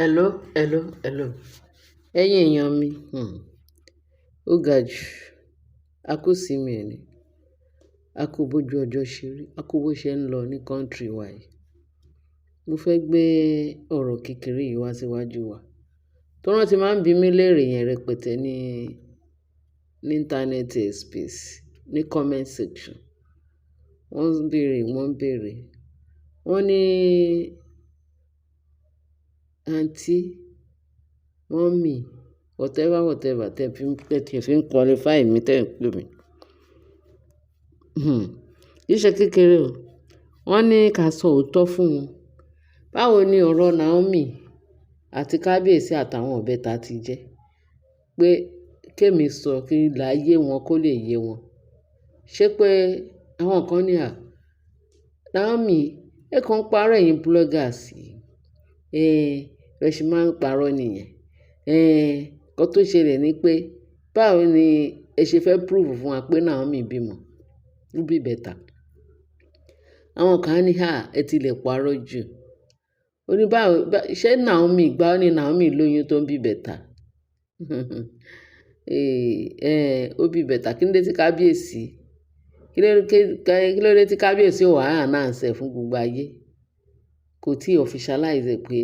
Hello, hello, hello. Ẹ̀yin èèyàn mi, ó ga jù. A kú ìsinmi òní, a kú bójú ọjọ́ ṣe rí, a kú bó ṣe ń lọ ní country wa yìí. Mo fẹ́ gbé ọ̀rọ̀ kékeré yìí wá síwájú wa. Tó rántí máa ń bi mí léèrè yẹn rẹpẹtẹ ní internet space, ní comment section. Wọ́n ń béèrè. Wọ́n ní àǹtí, mummy, whatever tẹ́ fi ń qualify mi tẹ́ ń pè mí. Kì í ṣe kékeré o. Wọ́n ní ká sọ òótọ́ fún wọn. Báwo ni ọ̀rọ̀ Naomi àti Kábíyèsí àtàwọn ìbẹ́ta ti jẹ́? Pé kémi sọ kí láyé wọn kó lè yé wọn. Ṣé pé àwọn kan ní Naomi, ẹ kàn ń parọ́ ẹ̀yin bloggers yìí. Bẹ́ẹ̀ ṣe máa ń parọ́ nìyẹn. Nǹkan tó ṣẹlẹ̀ ni pé báwo ni ẹ ṣe fẹ́ prove fún wa pé Naomi bímọ? Ó bí ìbẹ́ta. Àwọn kan ní ẹ ti lè parọ́ jù. Ó ní ṣé Naomi ìgbà wo ni Naomi lóyún tó ń bí ìbẹ́ta? Ó bí ìbẹ́ta. Kí ló dé tí Kábíyèsí? Kí ló dé tí Kábíyèsí ò wá announce ẹ̀ fún gbogbo ayé? Kò tí officialize pé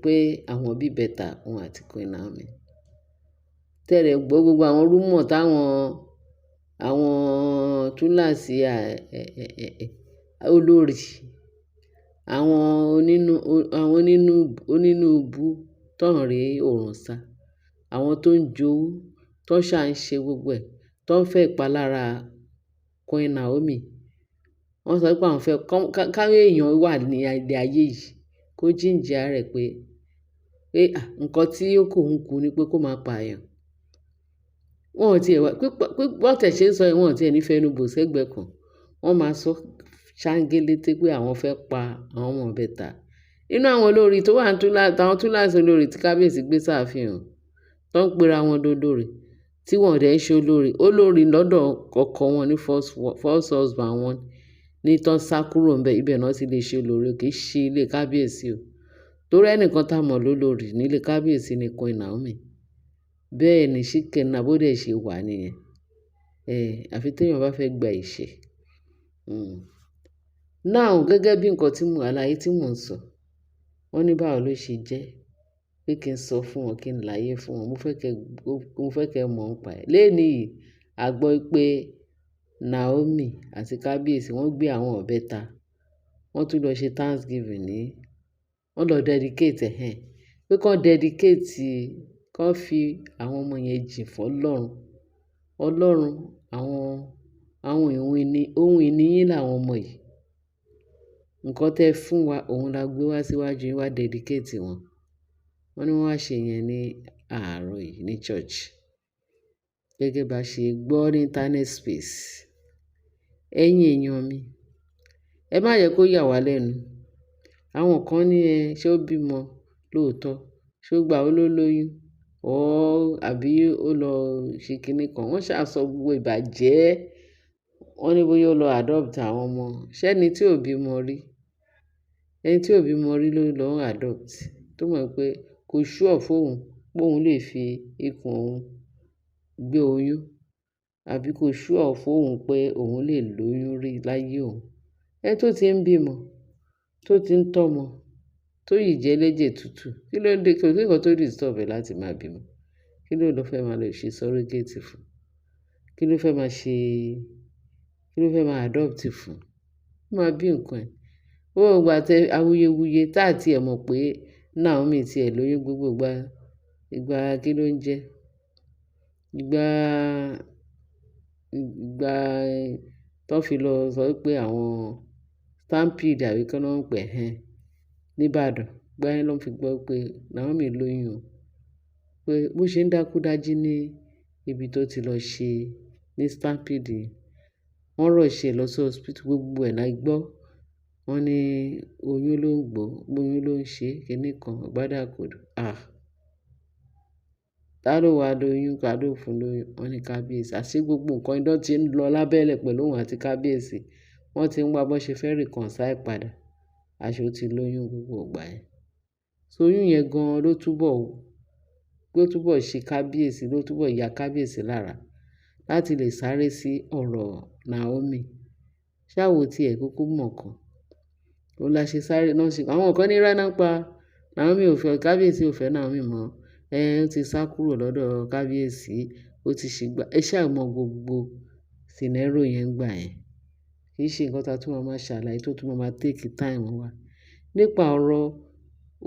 pé àwọn bí ìbẹ́ta òun àti Queen Naomi. Tẹ́lẹ̀ gbọ́ gbogbo àwọn rumor àwọn túnláàsì olórí, àwọn onínúùbú tó ń rí òrùn sá, àwọn tó ń jowú, tó ṣà ń ṣe gbogbo ẹ̀, tó ń fẹ́ ìpalára Queen Naomi. Wọ́n sọ pé àwọn fẹ́ káwọn èèyàn wà ní ilé ayé yìí kó jíǹjà rẹ̀ pé nǹkan tí ó kù ń kú ni pé kó máa pààyàn. Wọ́n ò tiẹ̀ wá bọ́n tẹ̀ ṣe ń sọ yẹn, wọ́n ò tiẹ̀ ní fẹnu bò sẹ́gbẹ̀ẹ́ kan. Wọ́n máa sọ ṣáńgélété pé àwọn fẹ́ pa àwọn ọmọ ìbẹ́ta. Inú àwọn olórí tó wà táwọn túnláàsì olórí tí Kábíyèsí gbé sáàfin hàn, tó ń pera wọn lólórí, tí wọ́n dẹ̀ ń ṣe olórí lọ́dọ̀ ọkọ wọn ní first husband wọn ní tán sá kúrò ńbẹ̀, ibẹ̀ náà ti lè ṣe olórí, kì í ṣe ilé Kábíyèsí o. Torí ẹnìkan tá mọ̀ lólórí nílé Kábíyèsí ni Queen Naomi. Bẹ́ẹ̀ ni ṣìkẹ̀nà bó dẹ̀ ṣe wà nìyẹn. Àfi téèyàn bá fẹ́ gba ìṣẹ́. Now gẹ́gẹ́ bí nǹkan àlàyé tí mò ń sọ, wọ́n ní báwo ló ṣe jẹ́ pé kí n sọ fún wọn, kí n láyé fún wọn. Mo fẹ́ kẹ́ mọ̀ nípa ẹ̀. Lénìí yìí, a gbọ́ pé Naomi àti Kábíyèsí wọ́n gbé àwọn ìbẹ́ta. Wọ́n tún lọ ṣe Thanksgiving wọ́n lọ dedicate pé kán fi àwọn ọmọ yẹn jìn fọ́lọ́run. Ọlọ́run, àwọn ohun ìní yín làwọn ọmọ yìí. Nǹkan tẹ́ fún wa, òun la gbé wá síwájú yín wá dedicate wọn. Wọ́n ní wọ́n wá ṣe yẹn ní àárọ̀ yìí ní church. Gẹ́gẹ́ bá ṣe gbọ́ ní internet space. Ẹ̀yin èèyàn mi, ẹ má jẹ́ kó yà wá lẹ́nu. Àwọn kan ní ṣé ó bímọ lóòótọ́? Ṣé ó gbà ó ló lóyún? Àbí ó lọ ṣe kinní kan? Wọ́n ṣáà sọ gbogbo ìbàjẹ́. Wọ́n ní bóyá ó lọ adopt àwọn ọmọ. Ṣé ẹni tí ò bímọ rí? Ẹni tí ò bímọ rí ló lọ adopt. Tó mọ̀ pé kò sure fóun pé òun lè fi ikùn òun gbé oyún. Àbí kò sure fóun pé òun lè lóyún rí láyé òun. Ẹni tó ti ń bímọ, tó ti ń tọ́mọ, tó yìí jẹ́ ẹlẹ́jẹ̀ tútù. Kí ló dé? Kò sí nǹkan tó disturb ẹ̀ láti máa bímọ. Kí ló fẹ́ máa lọ ṣe surrogate fún? Kí ló fẹ́ máa adopt fún? Ó máa bí nǹkan ẹ̀. Ó gbà awuyewuye tá àti ẹ̀ mọ̀ pé Naomi ti ẹ̀ lóyún gbogbo ìgbà kí ló ń jẹ́? Ìgbà tó fi lọ sọ pé àwọn stampede àbí kí wọ́n ń pè ní Ìbàdàn. Ìgbà yẹn ló fi gbọ́ pé Naomi lóyún o. Pé bó ṣe ń dákú dájí ní ibi tó ti lọ ṣe ní stampede. Wọ́n rush ẹ̀ lọ sí hospital, gbogbo ẹ̀ la gbọ́. Wọ́n ní oyún ló ń gbọ́, oyún ló ń ṣe, kinní kan, àgbádàgodo. Ta ló wá lóyún? Ta ló fún lóyún? Wọ́n ní Kábíyèsí. Àṣé gbogbo nǹkan idán ti ń lọ lábẹ́lẹ̀ pẹ̀lú òun àti Kábíyèsí. Wọ́n ti ń wá bọ́n ṣe fẹ́ reconcile padà. Àṣé ó ti lóyún gbogbo ìgbà yẹn. so oyún yẹn gan ló túbọ̀ ṣe kábíyèsí, ló túbọ̀ ya kábíyèsí lára láti lè sáré sí ọ̀rọ̀ Naomi. Ṣáwo tiẹ̀ kúkú mọ̀ kan, òun la ṣe sáré náà ṣe àwọn kan ní irọ́ náà pa Naomi ò fẹ́ kábíyèsí, ò fẹ́ Naomi mọ́, ó ti sá kúrò lọ́dọ̀ kábíyèsí, ó ti ṣègbà ẹ ṣáà mọ gbogbo scenario yẹn gbà yẹn. Kì í ṣe nǹkan tá tún máa ṣàlàyé tó tún máa take time wa nípa ọ̀rọ̀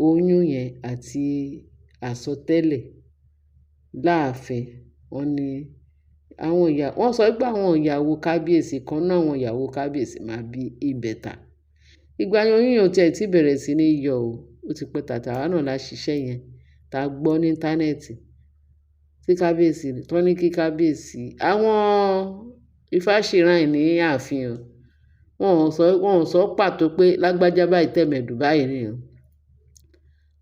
oyún yẹn àti àsọtẹ́lẹ̀ láàfin. Wọ́n sọ pé àwọn ìyàwó kábíyèsí kan náà, àwọn ìyàwó kábíyèsí máa bí ìbẹ̀ta. Ìgbà yẹn oyún yẹn ò tiẹ̀ tí bẹ̀rẹ̀ sí ní yọ o, ó ti pẹ́ tàwa náà la ṣiṣẹ́ yẹn tá a gbọ́ ní íńtánẹ́ẹ̀tì tí kábíyèsí tó ní kí kábíyèsí àwọn Ifáṣìráìn ní ààfin o, wọn ò sọ pàtó pé lágbájá báyìí tẹ̀mẹ̀dù báyìí ni o.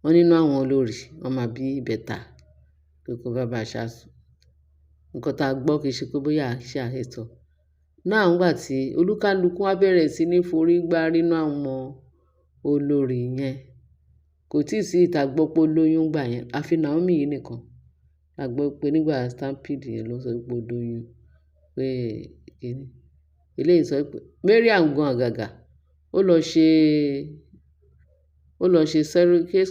Wọ́n nínú àwọn olórí wọn máa bí ìbẹ̀ta kókó bàbá ṣáṣù. Nǹkan tá a gbọ́ kì í ṣe pé bóyá àṣẹ àhesọ. Náà nígbà tí olúkálukú wá bẹ̀rẹ̀ sí ní forí gbá nínú àwọn olórí yẹn, kò tí ì sí ìta gbọ́ pé ó lóyún gbà yẹn, àfi Naomi yìí nìkan la gbọ́ pé nígbà stampede yẹn ló sọ pé ó lóyún, pé kíní. Eléyìí sọ pé Mariam gan àgàgà ó lọ ṣe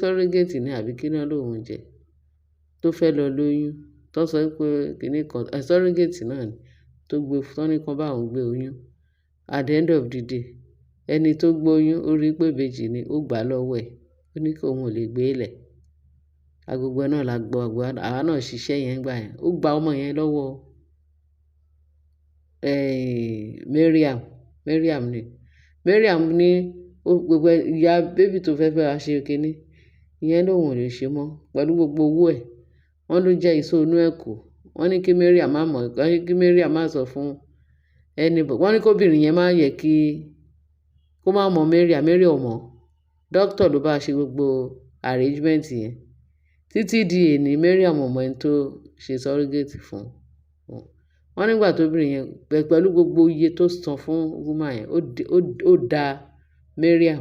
surrogate ní àbí kí náà lòun jẹ tó fẹ́ lọ lóyún, tó sọ pé kíní kan surrogate náà ni tó gbé tán ní kan bá òun gbé oyún. At the end of the day ẹni tó gbóyún ó rí pé ìbejì ni, ó gbà á lọ́wọ́ ẹ̀, ó ní kí òun ò lè gbé lẹ̀. Agbègbè náà la gbọ́, àwa náà ṣiṣẹ́ yẹn gbà yẹn. Ó gba ọmọ yẹn lọ́wọ́ Mariam ni. Mariam ní gbogbo ìyá bébì tó fẹ́ wá ṣe kíní ìyẹn lòun ò lè ṣe mọ́ pẹ̀lú gbogbo owó ẹ̀. Wọ́n ló jẹ́ ìṣó inú ẹ̀ kù. Wọ́n ní kí Mariam má sọ fún anybody. Wọ́n ní kóbìnrin yẹn má yẹ kó má mọ Mariam ò mọ̀. Dókítà ló bá ṣe gbogbo arrangement yẹn. Títí di èní Mariam ò mọ ẹni tó ṣe surrogate fún. Wọ́n nígbà tóbìnrin yẹn pẹ̀lú gbogbo iye tó san fún woman yẹn, ó da Mariam.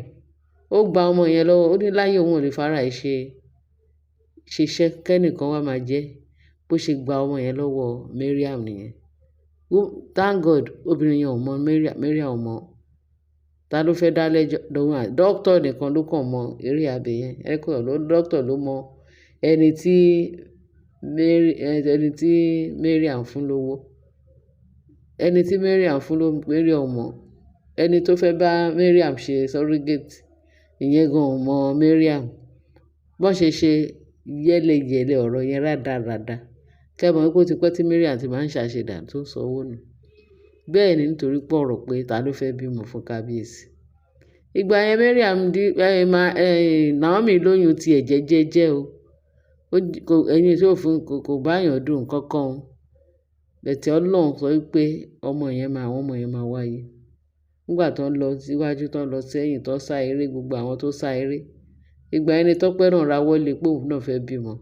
Ó gba ọmọ yẹn lọ́wọ́, ó ní láyé òun ò lè fara ẹ̀ ṣiṣẹ́ kẹ́nìkan wá máa jẹ́. Bó ṣe gba ọmọ yẹn lọ́wọ́ Mariam nìyẹn. Thank God obìnrin yẹn ò mọ Mariam ò mọ̀. Ta ló fẹ́ dá lẹ́jọ́? Dókítà nìkan ló kàn mọ eré abẹ yẹn. Dókítà ló mọ ẹni tí Mariam fún lówó. Ẹni tí Mariam fún lówó Mariam ò mọ̀. Ẹni tó fẹ́ bá Mariam ṣe surrogate ìyẹn gan ò mọ Mariam. Bọ́n ṣe yẹ́lẹyẹ̀lẹ ọ̀rọ̀ yẹn rádaràda. Kẹ́ mọ̀ pé ó ti pẹ́ tí Mariam ti máa ń ṣàṣedànù tó sanwó nù. Bẹ́ẹ̀ ni nítorí pé ọ̀rọ̀ pé ta ló fẹ́ bímọ fún kábíyèsí. Ìgbà yẹn Naomi lóyún ti ẹ̀jẹ̀ jẹ́jẹ́ o. Ẹyin tí ó fún kò báyàn dùn kankan o. Bẹ̀tẹ̀ Ọlọ́run sọ pé àwọn ọmọ yẹn máa wáyé. Nígbà tó ń lọ síwájú tó ń lọ sẹ́yìn tó sá eré gbogbo àwọn tó sá eré. Ìgbà yẹn ni Tọ́pẹ́ náà ra wọlé pé òun náà fẹ́ bímọ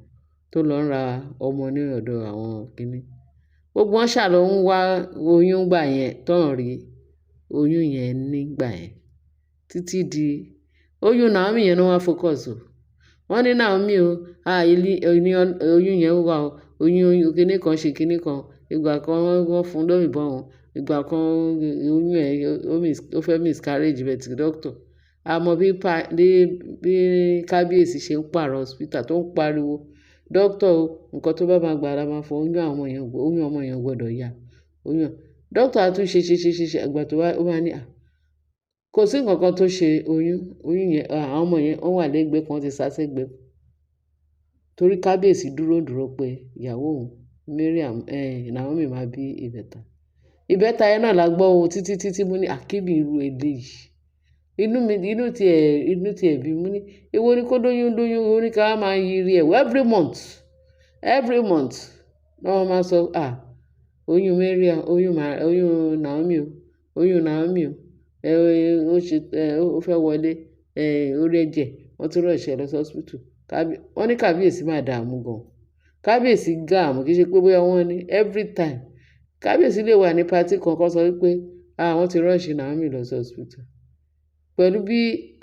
tó lọ ń ra ọmọ ní ọ̀dọ̀ àwọn kíní. Gbogbo wọn ṣà lọ ń wá oyún gbà yẹn tó ń rí oyún yẹn nígbà yẹn. Títí di oyún Naomi yẹn náà wá focus o. Wọ́n ní Naomi o, oyún yẹn wà o, oyún kíní kan ṣe kíní kan. Ìgbà kan wọ́n fún lóyìnbọn o. Ìgbà kan oyún ẹ̀ ó fẹ́ miscarriage but doctor. Àmọ́ bí kábíyèsí ṣe ń pààrọ̀ hospital tó ń pariwo dókítà o, nǹkan tó bá máa gbà la máa fọ oyún ọmọ yẹn gbọ́dọ̀ yá. Dókítà tún ṣe àgbà tó wá ó máa ní kò sí nǹkan kan tó ṣe oyún yẹn, àwọn ọmọ yẹn wọ́n wà lẹ́gbẹ̀ẹ́ kan ti sá sẹ́gbẹ̀ẹ́. Torí kábíyèsí dúró pé ìyàwó òun Naomi máa bí ìbẹ̀ta. Ìbẹ̀ta yẹn náà la gbọ́ o títí mú ní àkíbi irú èdè yìí. Inú tiẹ̀ bí mú ní èwo ni kó lóyún ó ní ká máa yiri ẹ̀ every month náà wọ́n máa sọ oyún Naomi o ó fẹ́ wọlé orí ẹ̀jẹ̀ wọ́n tún rọ̀ṣẹ̀ lọ sí hospital. Wọ́n ní kábíyèsí máa dààmú gan. Kábíyèsí gààmù kì í ṣe pé bóyá wọ́n ní every time. Kábíyèsí lè wà ní party kan kó sọ wípé wọ́n ti rọ̀ṣẹ̀ Naomi lọ sí hospital. pẹ̀lú bí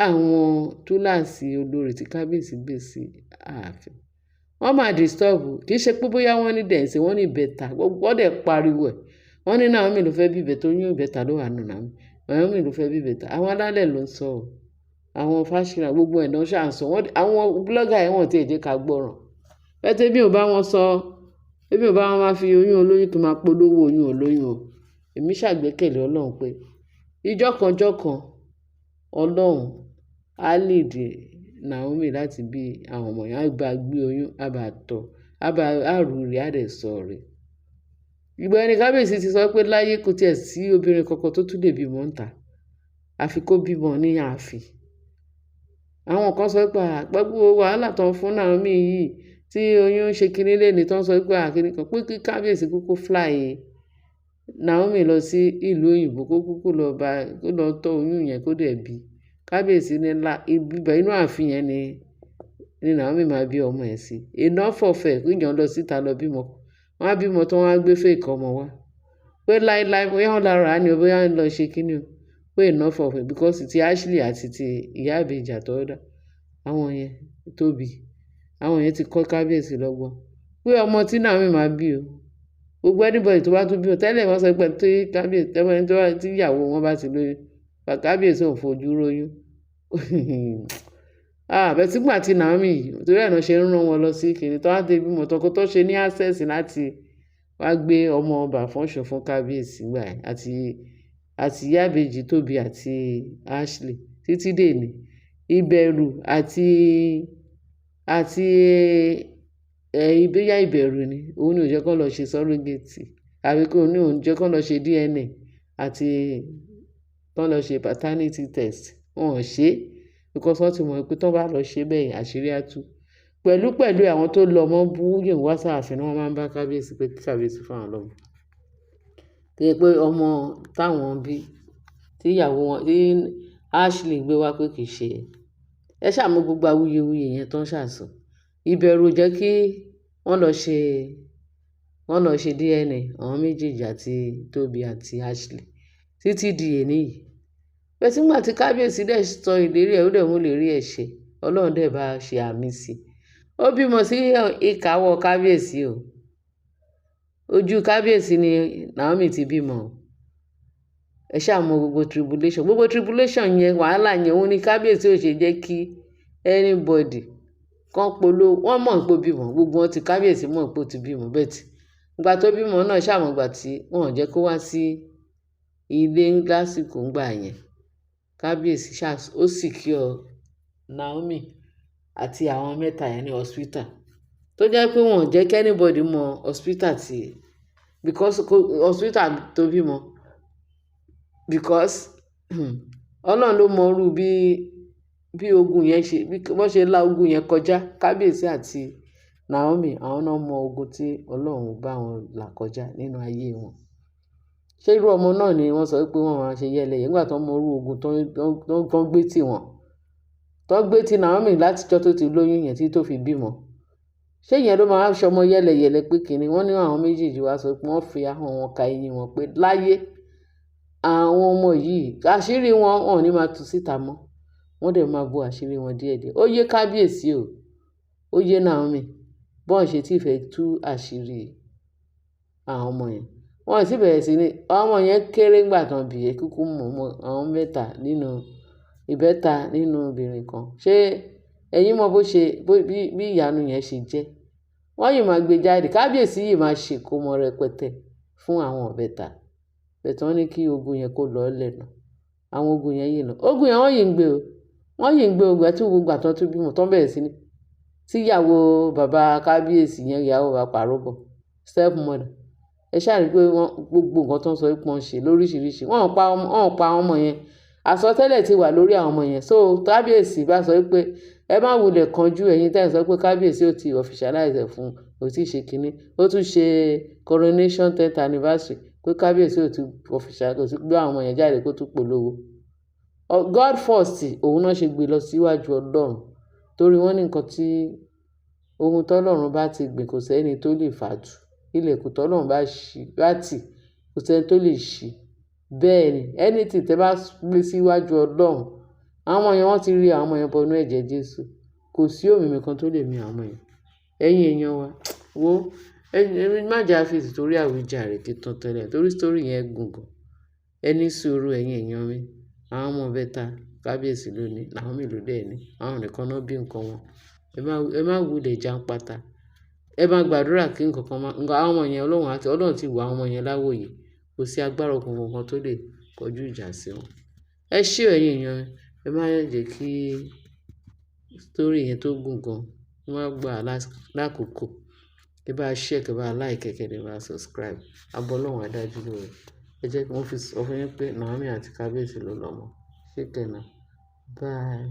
àwọn túláàsì olórí tí kábíyèsí gbé sí ààfin. Wọ́n máa disturb, kì í ṣe pé bóyá wọ́n ní dẹ̀nsẹ̀, wọ́n ní ìbẹta, wọ́n dẹ̀ pariwo ẹ̀. Wọ́n ní Naomi ló fẹ́ bí ìbẹta, oyún ìbẹta ló wà nù Naomi. Naomi ló fẹ́ bí ìbẹta. Àwọn alálẹ̀ ló ń sọ ọ́. Àwọn Fáṣírà gbogbo ẹ̀ náà ṣà ń sọ. Àwọn blogger ẹ̀ wọ́n ti jẹ́ ká gbọ́ràn. Bẹ́tẹ̀ bí ò bá wọn sọ, bí ò bá wọn máa fi oyún olóyún tó máa polówó oyún olóyún o. Èmi ṣàgbékẹ̀lé Ọlọ́run pé ìjọ́kanjọ́kan Ọlọ́run á lead Naomi láti bí àwọn ọmọ yẹn, á bá gbé oyún, á bá tọ́, á rù rẹ̀, á dẹ̀ sọ rẹ̀. Ìgbà ẹni kábíyèsí ti sọ pé láyé kò tiẹ̀ sí obìnrin kankan tó tún lè bímọ ń ta, àfi kó bímọ ní ààfin. Àwọn kan sọ pé gbogbo wàhálà tó ń fún Naomi yìí tí oyún ṣe kinní lẹ́ni tó ń sọ pé àkíní kan pé kí kábíyèsí kúkú fly Naomi lọ sí ìlú òyìnbó kó kúkú lọ tọ́ oyún yẹn kó dẹ̀ bí. Kábíyèsí ní ibẹ̀ inú ààfin yẹn ni Naomi máa bí ọmọ ẹ̀ sí. Enough of ẹ̀ kí èèyàn lọ síta lọ bímọ. Wọ́n á bímọ tó wọ́n á gbé fake ọmọ wá. Pé láíláí bóyá wọ́n lára á ní o, bóyá wọ́n lọ ṣe kinní o. Pé enough of it because ti Ashley àti ti ìyá ìbejì àtọwọ́dá àwọn yẹn tóbi. Àwọn yẹn ti kọ́ kábíyèsí lọ́gbọ́n. Pé ọmọ tí Naomi máa bí o. Gbogbo anybody tó bá tún bí o tẹ́lẹ̀ wọ́n sọ pé tí ìyàwó wọn bá ti lóyún. Kábíyèsí ò fojú róyún. Bẹ́ẹ̀ tí gbà tí Naomi yìí torí ẹ̀ náà ṣe ń rán wọn lọ sí kinní tó wá dé bímọ tọkọ tó ṣe ní access láti wá gbé ọmọ ọba fọ́nṣọ fún kábíyèsí gbà ẹ̀ àti ìyá ìbejì tóbi àti Ashley títí dèní. Ìbẹ̀rù àti ìbéyà ìbẹ̀rù ni òun ni ò jẹ́ kó lọ ṣe surrogate àbí kó ní òun jẹ́ kó lọ ṣe DNA àti kó lọ ṣe paternity test. Wọn ò ṣe because wọ́n ti mọ̀ pé tó bá lọ ṣe bẹ́ẹ̀ àṣírí á tú. Pẹ̀lú àwọn tó lọ mọ́ bú yìí wá sáàfin ni wọ́n máa ń bá kábíyèsí pé kí kábíyèsí fún àwọn lọ́mọ. Kí ẹ pé ọmọ táwọn bí tí ìyàwó wọn tí Ashley gbé wá pé kì í ṣe ẹ ṣàmú gbogbo awuyewuye yẹn tó ń ṣàṣọ. Ìbẹ̀rù jẹ́ kí wọ́n lọ ṣe DNA àwọn méjèèjì àti Tóbi àti Ashley títí di èní yìí. Bẹ́ẹ̀ tí nígbà tí kábíyèsí dẹ̀ sọ ìlérí ẹ̀ ó dẹ̀ mú ìlérí ẹ̀ ṣe Ọlọ́run dẹ̀ bá ṣe àmì sí i. Ó bímọ sí ìkáwọ́ kábíyèsí o. Ojú kábíyèsí ni Naomi ti bímọ. Ẹ ṣàmú gbogbo tribulation yẹn wàhálà yẹn òun ni kábíyèsí ò ṣe jẹ́ kí anybody kan polówó. Wọ́n mọ̀ pé ó bímọ gbogbo wọn ti kábíyèsí mọ̀ pé ó ti bímọ bẹ́ẹ̀ tí ìgbà tó bímọ náà ṣàmọ̀ ìgbà tí wọn ò jẹ́ kó wá sí ilé lásìkò ńgbà yẹn. Kábíyèsí ó secure Naomi àti àwọn mẹ́ta yẹn ní hospital tó jẹ́ pé wọn ò jẹ́ kí anybody mọ hospital because hospital tó bímọ because Ọlọ́run ló mọ irú bí ogun yẹn ṣe wọ́n ṣe la ogun yẹn kọjá. Kábíyèsí àti Naomi àwọn náà mọ ogun tí Ọlọ́run bá wọn là kọjá nínú ayé wọn. Ṣé irú ọmọ náà ni wọ́n sọ pé wọ́n máa ṣe yẹ́lẹyẹ̀ nígbà tó mọ irú ogun tó gbé tì wọ́n tó gbé tì Naomi látijọ́ tó ti lóyún yẹn tí tó fi bímọ. Ṣé ìyẹn ló máa ṣọmọ yẹ́lẹyẹ̀lẹ pé kìíní wọ́n ní àwọn méjèèjì wá sọ pé wọ́n fi ahọ́n wọn ka eyín wọn pé láyé àwọn ọmọ yìí àṣírí wọn ò ní máa tú síta mọ́. Wọ́n dẹ̀ máa bo àṣírí wọn díẹ̀díẹ̀. Ó yé kábíyèsí o, ó yé Naomi bọ́n ṣe tí ìfẹ́ tú àṣírí àwọn ọmọ yẹn. Wọ́n sì bẹ̀rẹ̀ sí ní ọmọ yẹn kéré ńgbà tán bí ẹ kúkú mọ̀ àwọn ìbẹ́ta nínú obìnrin kan. Ṣé ẹ̀yin mọ̀ bí ìyanu yẹn ṣe jẹ́? Wọ́n yìí máa gbé jáde. Kábíyèsí yìí máa ṣèkómọ rẹpẹtẹ fún àwọn ìbẹ́ta. Bẹ̀tẹ̀ wọ́n ní kí ogun yẹn kó lọ lẹ́nu. Àwọn ogun yẹn yìí lọ. Ogun yẹn wọ́n yìí ń gbé o. Wọ́n yìí ń gbé ogun tí gbogbo àtọ́ tó bímọ tán bẹ̀rẹ̀ sí ní. Tí ìyàwó bàbá kábíyèsí yẹn ìyàwó bàbá pàróbọ̀ step mother. Ẹ ṣáà rí pé gbogbo nǹkan tó ń sọ pé wọ́n ṣe lóríṣiríṣi. Wọ́n ò pa ọmọ yẹn. Àsọtẹ́lẹ̀ ti wà lórí àwọn ọmọ yẹn. So kábíyèsí bá sọ pé ẹ má wulẹ̀ kanjú ẹ̀yin tẹ́ ẹ̀ sọ pé kábíyèsí ò ti officialize ẹ̀ fún ò tí ì ṣe kinní. Ó tún ṣe coronation 10th anniversary pé kábíyèsí ò ti officialize kò sí gbé àwọn ọmọ yẹn jáde kó tún polówó. God first òun náà ṣe gbé lọ síwájú Ọlọ́run torí wọ́n ní nǹkan tí ohun tọ́lọ́run bá ti gbìn kò sẹ́ni tó lè fàtú. Ilẹ̀kùn tọ́lọ́run bá tì kò sẹ́ni tó lè ṣí. Bẹ́ẹ̀ ni anything tẹ́ bá gbé síwájú Ọlọ́run àwọn ọmọ yẹn wọ́n ti rí àwọn ọmọ yẹn bọnú ẹ̀jẹ̀ Jésù. Kò sí òmìmì kan tó lè mì àwọn ọmọ yẹn. Ẹ̀yin èèyàn wa, wo má jà fèsì torí àwíjàre ti tán tẹ́lẹ̀ torí story yẹn gùn gan. Ẹ ní sùúrù ẹ̀yin èèyàn mi. Àwọn ọmọ bẹ́ta kábíyèsí lónìí, àwọn mélòó dẹ̀ ni. Àwọn nìkan náà bí nǹkan wọn. Ẹ má wulẹ̀ jàǹpátá. Ẹ máa gbàdúrà kí nǹkan kan àwọn ọmọ yẹn Ọlọ́run ti wò àwọn ọmọ yẹn láwòye. Kò sí agbára òkùnkùn kan tó lè kọjú ìjà sí wọn. Ẹ ṣé ẹ̀yin èèyàn mi. Ẹ má jẹ́ kí story yẹn tó gùn gan. Ẹ má gbà lákòókò. Ẹ bá share, kẹ́ bá like, kẹ́ bá subscribe. Àbọ̀ Ọlọ́run á dájú lórí. Ẹ jẹ́ kí wọ́n fi sọ fún yín pé Naomi àti kábíyèsí ló lọ́mọ. Ṣé kẹ́ náà? Bye.